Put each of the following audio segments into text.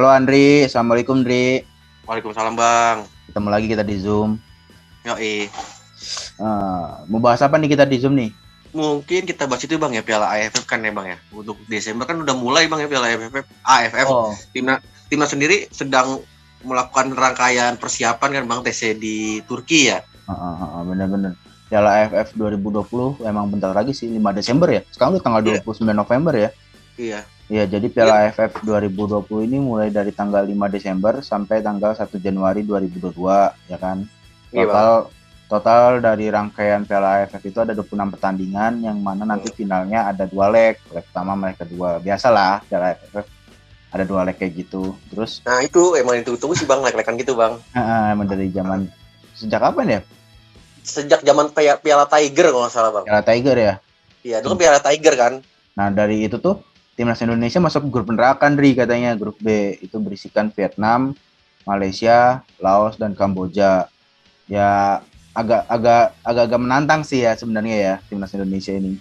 Halo Andri, Assalamualaikum Andri. Waalaikumsalam Bang. Ketemu lagi kita di Zoom. Yoi. Mau bahas apa nih kita di Zoom nih? Mungkin kita bahas itu Bang ya, Piala AFF kan ya Bang ya. Untuk Desember kan udah mulai Bang ya Piala AFF. Oh, Timnas sendiri sedang melakukan rangkaian persiapan kan Bang, TC di Turki ya. bener-bener. Piala AFF 2020 emang bentar lagi sih, 5 Desember ya. Sekarang udah tanggal 29 November ya. Iya. Iya, jadi Piala AFF 2020 ini mulai dari tanggal 5 Desember sampai tanggal 1 Januari 2022, ya kan? Iya, Total dari rangkaian Piala AFF itu ada 26 pertandingan yang mana nanti finalnya ada 2 leg. Leg pertama, leg kedua. Biasalah Piala AFF ada 2 leg kayak gitu. Terus Nah itu emang ditunggu sih Bang, lek-lekan gitu Bang. emang dari zaman sejak kapan ya? Sejak zaman Piala Tiger kalau nggak salah Bang. Piala Tiger ya. Iya, dulu kan Piala Tiger kan. Nah, dari itu tuh Timnas Indonesia masuk grup neraka, Ri, katanya. Grup B itu berisikan Vietnam, Malaysia, Laos, dan Kamboja. Ya agak menantang sih ya sebenarnya ya Timnas Indonesia ini.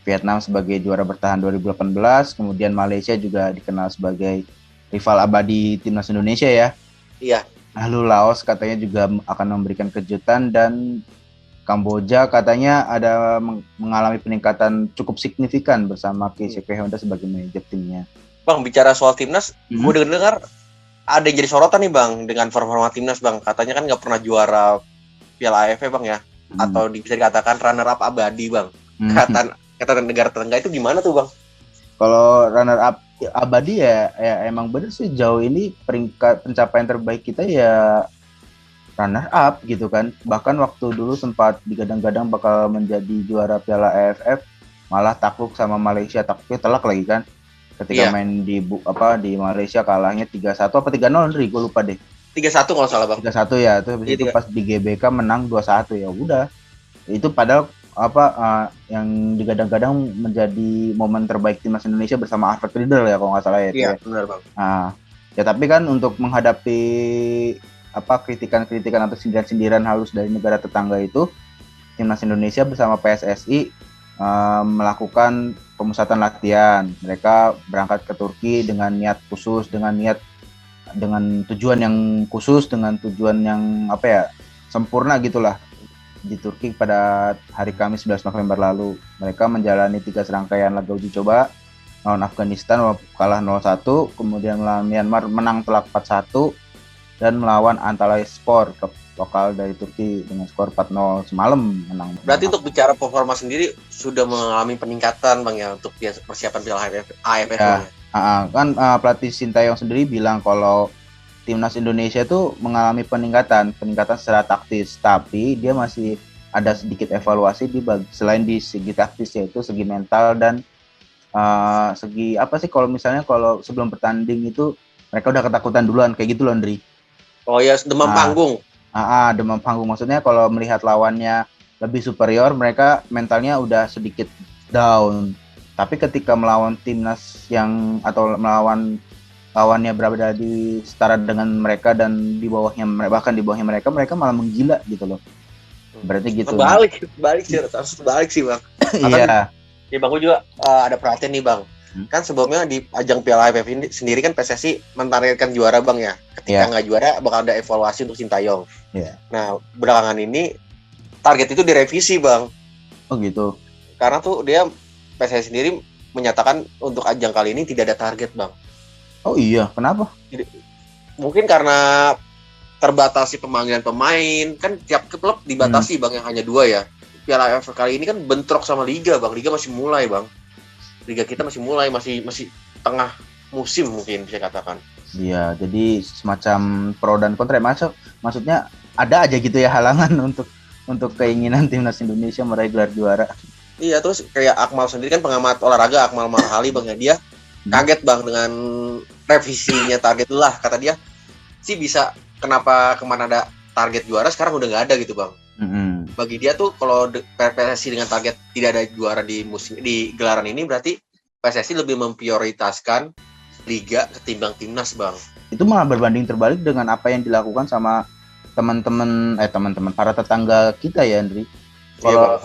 Vietnam sebagai juara bertahan 2018, kemudian Malaysia juga dikenal sebagai rival abadi Timnas Indonesia ya. Iya. Lalu Laos katanya juga akan memberikan kejutan, dan Kamboja katanya ada mengalami peningkatan cukup signifikan bersama Keisuke Honda sebagai manajer timnya. Bang, bicara soal timnas, gue dengar ada yang jadi sorotan nih Bang dengan performa timnas Bang. Katanya kan nggak pernah juara Piala AFF Bang ya, atau bisa dikatakan runner up abadi Bang. Kata negara tetangga itu gimana tuh Bang? Kalau runner up abadi ya emang bener sih, jauh ini peringkat pencapaian terbaik kita ya runner up gitu kan. Bahkan waktu dulu sempat digadang-gadang bakal menjadi juara Piala AFF, malah takluk sama Malaysia, takluknya telak lagi kan. Ketika main di Malaysia kalahnya 3-1 apa 3-0, Ri, gue lupa deh. 3-1 kalau salah Bang. 3-1 ya, terus habis itu pas di GBK menang 2-1 ya udah. Itu padahal yang digadang-gadang menjadi momen terbaik timnas Indonesia bersama Alfred Riedel ya kalau nggak salah ya. Iya, benar Bang. Ya tapi kan untuk menghadapi kritikan-kritikan atau sindiran-sindiran halus dari negara tetangga itu, timnas Indonesia bersama PSSI melakukan pemusatan latihan. Mereka berangkat ke Turki dengan niat khusus, dengan tujuan yang khusus, dengan tujuan yang sempurna gitulah. Di Turki pada hari Kamis 11 November lalu, mereka menjalani 3 serangkaian laga uji coba. Lawan Afghanistan kalah 0-1, kemudian melawan Myanmar menang telak 4-1, dan melawan Antalyaspor, klub lokal dari Turki, dengan skor 4-0 semalam menang. Berarti untuk bicara performa sendiri sudah mengalami peningkatan Bang ya untuk persiapan Piala AFF ya. Kan pelatih Sintayong sendiri bilang kalau timnas Indonesia itu mengalami peningkatan secara taktis, tapi dia masih ada sedikit evaluasi selain di segi taktis, yaitu segi mental dan segi kalau misalnya kalau sebelum bertanding itu mereka udah ketakutan duluan kayak gitu loh, Andri. Oh ya, demam panggung. Demam panggung, maksudnya kalau melihat lawannya lebih superior, mereka mentalnya udah sedikit down. Tapi ketika melawan timnas atau melawan lawannya berada di setara dengan mereka dan bahkan di bawahnya mereka malah menggila gitu loh. Berarti gitu. Balik sih Bang. Iya. Ya Bang, gue juga ada perhatian nih Bang. Kan sebelumnya di ajang Piala AFF ini sendiri kan PSSI mentargetkan juara Bang ya. Ketika nggak juara bakal ada evaluasi untuk Sintayong. Nah, belakangan ini target itu direvisi Bang. Oh gitu. Karena tuh dia PSSI sendiri menyatakan untuk ajang kali ini tidak ada target Bang. Oh iya, kenapa? Mungkin karena terbatasi pemanggilan pemain, kan tiap klub dibatasi Bang, yang hanya 2 ya. Piala AFF kali ini kan bentrok sama Liga Bang. Liga masih mulai Bang. Liga kita masih mulai, masih tengah musim mungkin bisa katakan. Iya, jadi semacam pro dan kontra. Maksudnya ada aja gitu ya halangan untuk keinginan timnas Indonesia meraih gelar juara. Iya, terus kayak Akmal sendiri kan pengamat olahraga, Akmal Marhali Bang ya, dia kaget Bang dengan revisinya target lah, kata dia sih bisa kenapa kemana ada target juara sekarang udah nggak ada gitu Bang. Bagi dia tuh kalau PSSI dengan target tidak ada juara di gelaran ini, berarti PSSI lebih memprioritaskan Liga ketimbang timnas Bang. Itu malah berbanding terbalik dengan apa yang dilakukan sama teman-teman para tetangga kita ya, Andri. Kalau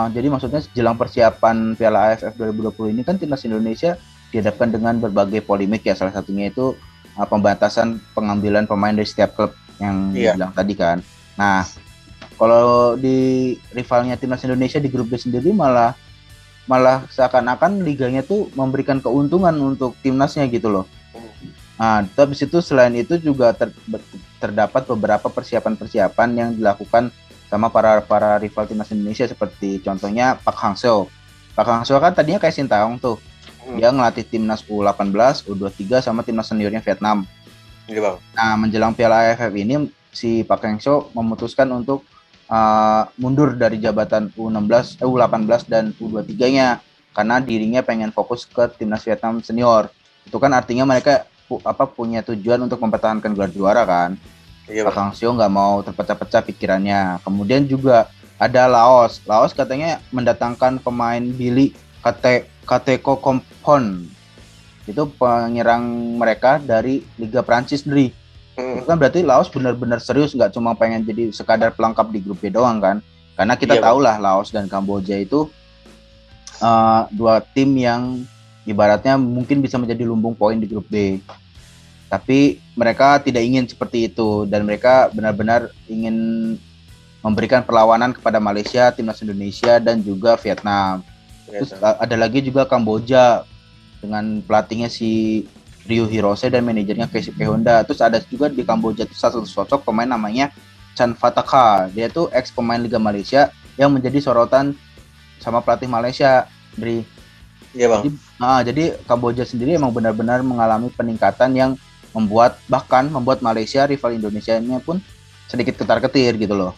jadi maksudnya jelang persiapan Piala AFF 2020 ini kan timnas Indonesia dihadapkan dengan berbagai polemik ya, salah satunya itu pembatasan pengambilan pemain dari setiap klub yang Iya. dibilang tadi kan. Nah, kalau di rivalnya timnas Indonesia di grup B sendiri malah seakan-akan liganya tuh memberikan keuntungan untuk timnasnya gitu loh. Nah, tapi itu selain itu juga terdapat beberapa persiapan-persiapan yang dilakukan sama para rival timnas Indonesia seperti contohnya Pak Hang-seo. Pak Hang-seo kan tadinya kayak Sintayong tuh. Dia ngelatih timnas U18, U23 sama timnas seniornya Vietnam. Iya, Bang. Nah, menjelang Piala AFF ini si Pak Hang-seo memutuskan untuk mundur dari jabatan U18 dan U23-nya karena dirinya pengen fokus ke timnas Vietnam senior. Itu kan artinya mereka punya tujuan untuk mempertahankan gelar juara kan. Iya, Pak Hang-seo nggak mau terpecah-pecah pikirannya. Kemudian juga ada Laos. Laos katanya mendatangkan pemain Billy Kateko Kompon. Itu penyerang mereka dari Liga Prancis sendiri. Itu kan berarti Laos benar-benar serius, nggak cuma pengen jadi sekadar pelengkap di grup B doang kan. Karena kita tahu lah Laos dan Kamboja itu dua tim yang ibaratnya mungkin bisa menjadi lumbung poin di grup B. Tapi mereka tidak ingin seperti itu dan mereka benar-benar ingin memberikan perlawanan kepada Malaysia, timnas Indonesia dan juga Vietnam. Terus ada lagi juga Kamboja dengan pelatihnya si Ryu Hirose dan manajernya Keisuke Honda. Terus ada juga di Kamboja itu satu sosok pemain namanya Chan Fataka. Dia tuh ex pemain Liga Malaysia yang menjadi sorotan sama pelatih Malaysia. Iya, Bang. Jadi Kamboja sendiri emang benar-benar mengalami peningkatan yang membuat Malaysia rival Indonesia-nya pun sedikit ketar-ketir gitu loh.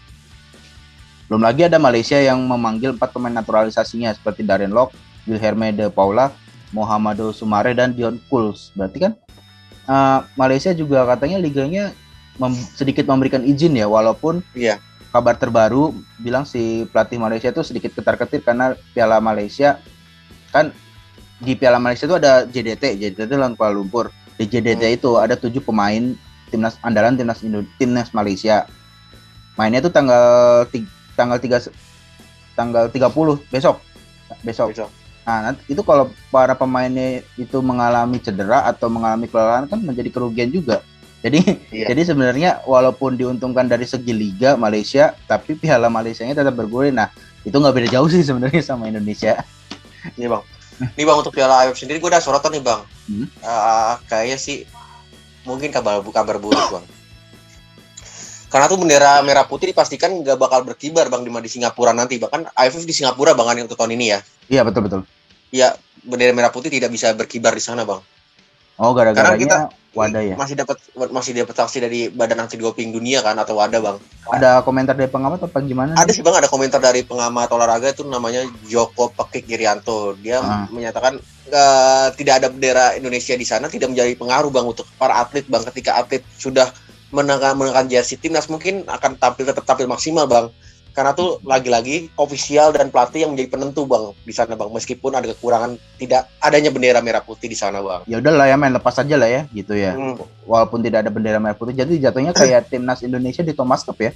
Belum lagi ada Malaysia yang memanggil 4 pemain naturalisasinya seperti Darren Lock, Wilhelme de Paula, Mohamado Sumare dan Dion Kuls. Berarti kan Malaysia juga katanya liganya sedikit memberikan izin ya, walaupun kabar terbaru bilang si pelatih Malaysia itu sedikit ketar-ketir karena Piala Malaysia kan, di Piala Malaysia itu ada JDT lawan Kuala Lumpur. Di JDT itu ada 7 pemain timnas andalan timnas Malaysia. Mainnya itu tanggal 30 besok. Nah, itu kalau para pemainnya itu mengalami cedera atau mengalami kelelahan kan menjadi kerugian juga. Jadi sebenarnya walaupun diuntungkan dari segi liga Malaysia, tapi Piala Malaysianya tetap bergulir. Nah, itu nggak beda jauh sih sebenarnya sama Indonesia. Iya, Bang. Nih, Bang, untuk Piala AFF sendiri gue udah sorotan nih, Bang. Kayaknya sih mungkin kabar buruk, Bang. Karena tuh bendera merah putih dipastikan nggak bakal berkibar, Bang, di Singapura nanti. Bahkan AFF di Singapura, Bang, kan untuk tahun ini ya. Iya, betul. Iya, bendera merah putih tidak bisa berkibar di sana, Bang. Oh, gara-garanya kita WADA ya? Masih dapat sanksi dari Badan Anti Doping Dunia kan, atau WADA, Bang. Ada komentar dari pengamat apa gimana? Ada sih, Bang, ada komentar dari pengamat olahraga itu namanya Joko Pekik Irianto. Dia menyatakan tidak ada bendera Indonesia di sana tidak menjadi pengaruh, Bang, untuk para atlet, Bang. Ketika atlet sudah mengenakan jersey timnas mungkin akan tetap tampil maksimal, Bang. Karena tuh lagi-lagi ofisial dan pelatih yang menjadi penentu, Bang, di sana, Bang. Meskipun ada kekurangan tidak adanya bendera merah putih di sana, Bang. Ya udahlah ya, lepas aja lah ya gitu ya. Walaupun tidak ada bendera merah putih, jadi jatuhnya kayak timnas Indonesia di Thomas Cup ya.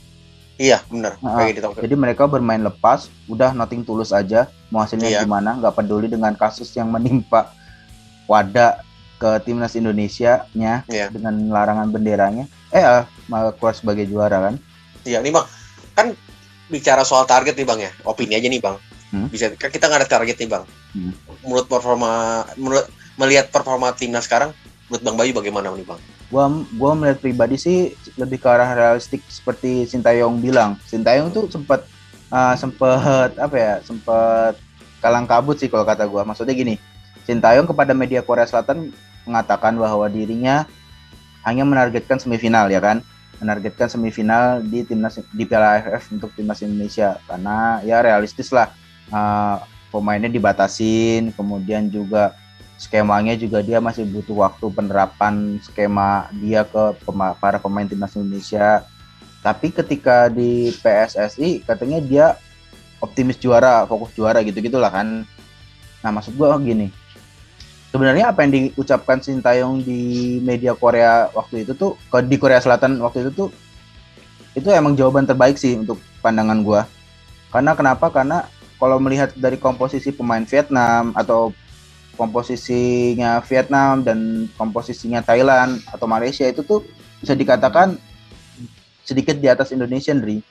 Iya, benar. Kayak gitu. Jadi mereka bermain lepas, udah nothing tulus aja, mau hasilnya gimana, nggak peduli dengan kasus yang menimpa WADA ke timnas Indonesia-nya dengan larangan benderanya. Malah keluar sebagai juara kan. Iya, nih, Bang. Kan bicara soal target nih, Bang, ya. Opini aja nih, Bang. Bisa kita nggak ada target nih, Bang. Menurut melihat performa timnas sekarang, menurut Bang Bayu bagaimana nih, Bang? Gua melihat pribadi sih lebih ke arah realistik seperti Sintayong bilang. Sintayong tuh sempat kalang kabut sih kalau kata gua. Maksudnya gini, Sintayong kepada media Korea Selatan mengatakan bahwa dirinya hanya menargetkan semifinal, ya kan? Menargetkan semifinal di Piala AFF untuk timnas Indonesia karena ya realistis lah, pemainnya dibatasin, kemudian juga skemanya juga dia masih butuh waktu penerapan skema dia ke para pemain timnas Indonesia. Tapi ketika di PSSI katanya dia optimis juara, fokus juara gitu-gitulah kan. Nah, maksud gua gini, sebenarnya apa yang diucapkan Sintayong di media Korea waktu itu tuh, di Korea Selatan waktu itu tuh, itu emang jawaban terbaik sih untuk pandangan gua. Karena kenapa? Karena kalau melihat dari komposisi pemain Vietnam atau komposisinya Vietnam dan komposisinya Thailand atau Malaysia itu tuh bisa dikatakan sedikit di atas Indonesia, Ndri.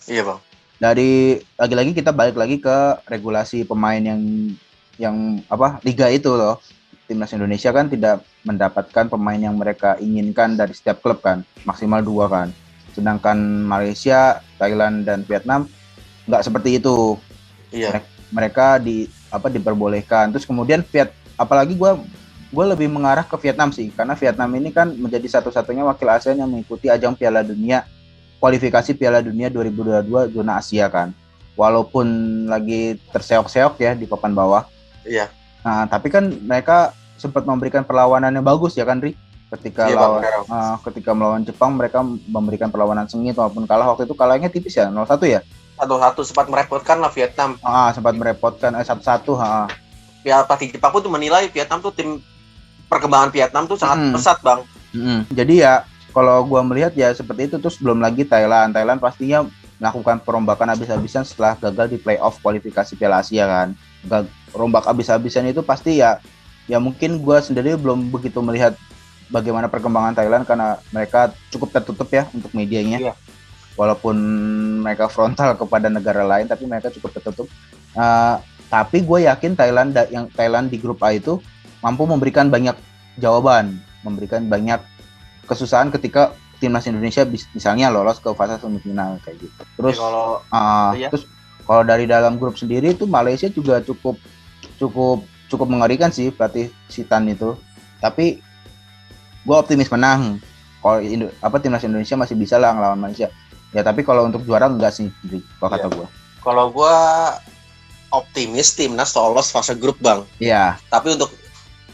Iya bang. Dari lagi-lagi kita balik lagi ke regulasi pemain yang liga itu loh. Timnas Indonesia kan tidak mendapatkan pemain yang mereka inginkan dari setiap klub kan, maksimal 2 kan. Sedangkan Malaysia, Thailand dan Vietnam nggak seperti itu. Iya. Mereka diperbolehkan. Terus kemudian apalagi gue lebih mengarah ke Vietnam sih, karena Vietnam ini kan menjadi satu-satunya wakil ASEAN yang mengikuti ajang Piala Dunia, kualifikasi Piala Dunia 2022 zona Asia kan. Walaupun lagi terseok-seok ya di papan bawah. Iya. Nah, tapi kan mereka sempat memberikan perlawanan yang bagus ya kan, Ri? Ketika melawan Jepang mereka memberikan perlawanan sengit walaupun kalah waktu itu, kalahnya tipis ya, 0-1 ya. 1-1 sempat merepotkan lah Vietnam. Sempat merepotkan 1-1. Piala pelatih Jepang pun tuh menilai Vietnam tuh tim perkembangan Vietnam tuh sangat pesat bang. Jadi ya kalau gua melihat ya seperti itu. Terus belum lagi Thailand pastinya melakukan perombakan habis-habisan setelah gagal di playoff kualifikasi Piala Asia kan. Rombak habis-habisan itu pasti ya mungkin gua sendiri belum begitu melihat bagaimana perkembangan Thailand karena mereka cukup tertutup ya untuk medianya. Iya. Walaupun mereka frontal kepada negara lain, tapi mereka cukup tertutup. Tapi gue yakin Thailand di grup A itu mampu memberikan banyak jawaban, memberikan banyak kesusahan ketika timnas Indonesia misalnya lolos ke fase semifinal kayak gitu. Terus terus kalau dari dalam grup sendiri itu Malaysia juga cukup mengerikan sih pelatih Sitan itu. Tapi gue optimis menang. Kalau timnas Indonesia masih bisa lah ngelawan Malaysia. Ya tapi kalau untuk juara enggak sih, kalau kata gue. Kalau gue optimis timnas lolos fase grup bang. Iya. Tapi untuk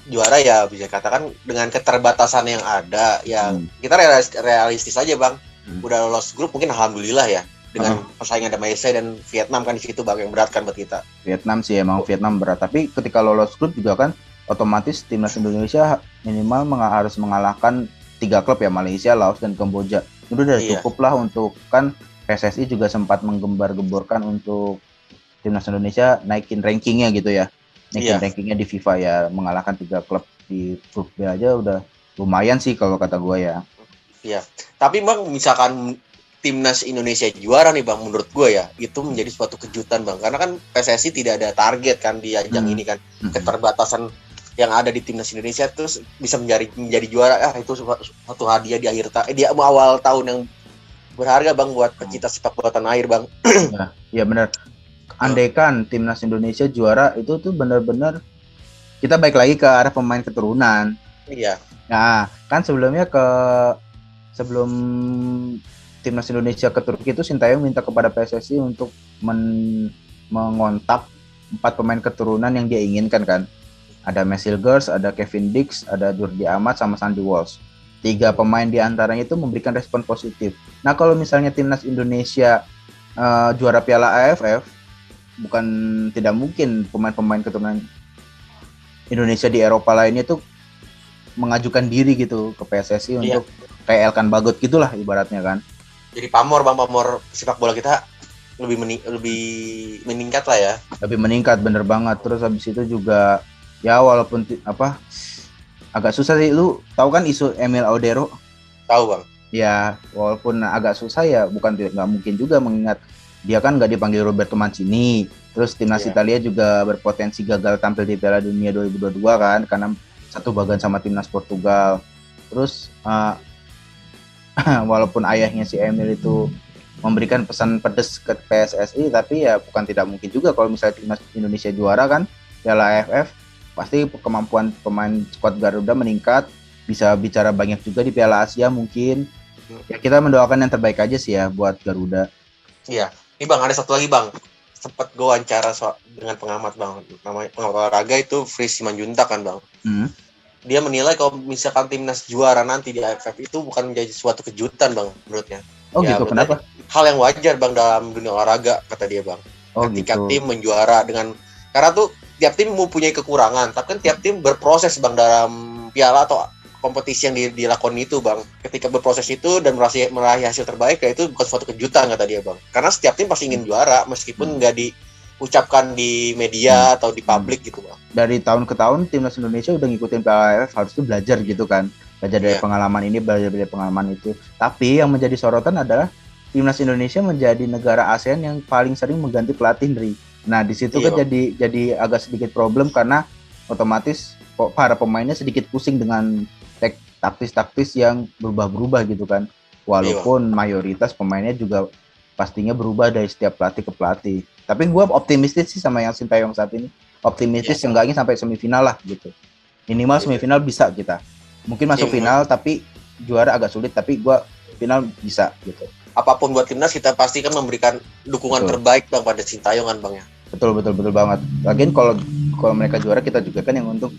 juara ya bisa katakan dengan keterbatasan yang ada ya kita realistis aja bang. Udah lolos grup mungkin alhamdulillah ya dengan persaingan ada Malaysia dan Vietnam kan di situ bang yang berat kan buat kita. Vietnam sih emang Vietnam berat, tapi ketika lolos grup juga kan otomatis timnas Indonesia minimal harus mengalahkan 3 klub ya, Malaysia, Laos dan Kamboja. Itu udah cukup lah untuk kan PSSI juga sempat menggembar-gemborkan untuk timnas Indonesia naikin rankingnya gitu ya. Rankingnya di FIFA ya, mengalahkan 3 klub di grup B aja udah lumayan sih kalau kata gue ya. Iya. Tapi bang misalkan timnas Indonesia juara nih bang, menurut gue ya itu menjadi suatu kejutan bang, karena kan PSSI tidak ada target kan di ajang ini kan. Keterbatasan yang ada di timnas Indonesia terus bisa menjadi juara, itu suatu hadiah di awal tahun yang berharga bang buat pecinta sepak bola tanah air bang. Iya benar. Andaikan timnas Indonesia juara itu tuh benar-benar kita balik lagi ke arah pemain keturunan. Iya. Nah kan sebelum timnas Indonesia ke Turki itu Sintayong minta kepada PSSI untuk mengontak 4 pemain keturunan yang dia inginkan kan. Ada Messil Girls, ada Kevin Dix, ada Jordi Amat, sama Sandy Walsh. 3 pemain di antaranya itu memberikan respon positif. Nah kalau misalnya timnas Indonesia juara Piala AFF, bukan tidak mungkin pemain-pemain keturunan Indonesia di Eropa lainnya itu mengajukan diri gitu ke PSSI untuk kayak Elkan Bagot gitulah ibaratnya kan. Jadi pamor sepak bola kita lebih meningkat lah ya. Lebih meningkat bener banget. Terus habis itu juga ya walaupun agak susah sih, lu tahu kan isu Emil Audero? Tahu bang. Ya walaupun agak susah ya nggak mungkin juga mengingat dia kan nggak dipanggil Roberto Mancini. Terus timnas Italia juga berpotensi gagal tampil di Piala Dunia 2022 kan karena satu bagan sama timnas Portugal. Terus walaupun ayahnya si Emil itu memberikan pesan pedes ke PSSI, tapi ya bukan tidak mungkin juga kalau misalnya timnas Indonesia juara kan Piala AFF, pasti kemampuan pemain skuad Garuda meningkat, bisa bicara banyak juga di Piala Asia mungkin. Ya kita mendoakan yang terbaik aja sih ya buat Garuda. Iya. Ini bang ada satu lagi bang, sempat gue wawancara dengan pengamat bang, namanya pengamat olahraga itu Fris Simanjuntak kan bang. Dia menilai kalau misalkan timnas juara nanti di AFF itu bukan menjadi suatu kejutan bang menurutnya. Oh ya, gitu, kenapa? Hal yang wajar bang dalam dunia olahraga kata dia bang. Ketika gitu. Tim menjuara karena tuh tiap tim mempunyai kekurangan, tapi kan tiap tim berproses bang dalam piala atau kompetisi yang dilakukan itu bang. Ketika berproses itu dan meraih hasil terbaik, ya itu bukan suatu kejutan kata dia bang. Karena setiap tim pasti ingin juara meskipun nggak ucapkan di media atau di publik gitu bang. Dari tahun ke tahun timnas Indonesia udah ngikutin Piala AFF, harusnya belajar gitu kan, belajar dari pengalaman ini, belajar dari pengalaman itu. Tapi yang menjadi sorotan adalah timnas Indonesia menjadi negara ASEAN yang paling sering mengganti pelatih dari. Nah di situ kan jadi agak sedikit problem karena otomatis para pemainnya sedikit pusing dengan taktis-taktis yang berubah-berubah gitu kan. Walaupun mayoritas pemainnya juga pastinya berubah dari setiap pelatih ke pelatih. Tapi gue optimistis sih sama yang Sintayong saat ini. Optimistis enggaknya sampai semifinal lah gitu. Minimal semifinal bisa kita. Mungkin masuk final tapi juara agak sulit, tapi gue final bisa gitu. Apapun buat timnas kita pasti kan memberikan dukungan terbaik bang pada Sintayong kan bang ya. Betul banget. Lagian kalau mereka juara kita juga kan yang untung.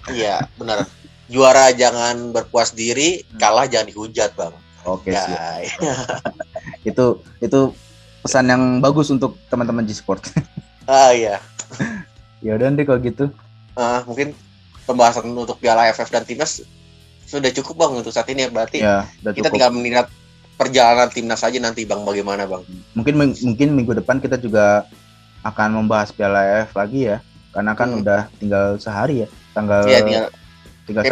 Iya benar. Juara jangan berpuas diri, kalah jangan dihujat bang. Oke sih. itu pesan yang bagus untuk teman-teman G-Sport. Iya. Ya udah deh kalau gitu. Mungkin pembahasan untuk Piala AFF dan timnas sudah cukup bang untuk saat ini ya, berarti kita tinggal melihat perjalanan timnas aja nanti bang bagaimana bang. Mungkin minggu depan kita juga akan membahas Piala AFF lagi ya, karena kan udah tinggal sehari ya, tinggal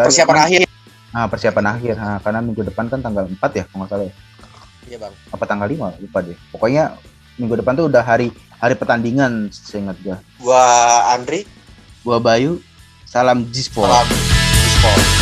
persiapan akhir. Persiapan akhir. Karena minggu depan kan tanggal 4 ya kalau nggak salah ya. Iya bang. Apa tanggal 5? Lupa deh. Pokoknya minggu depan tuh udah hari pertandingan seingat gua. Gua Andri. Gua Bayu. Salam G-Sport. Salam G-Sport.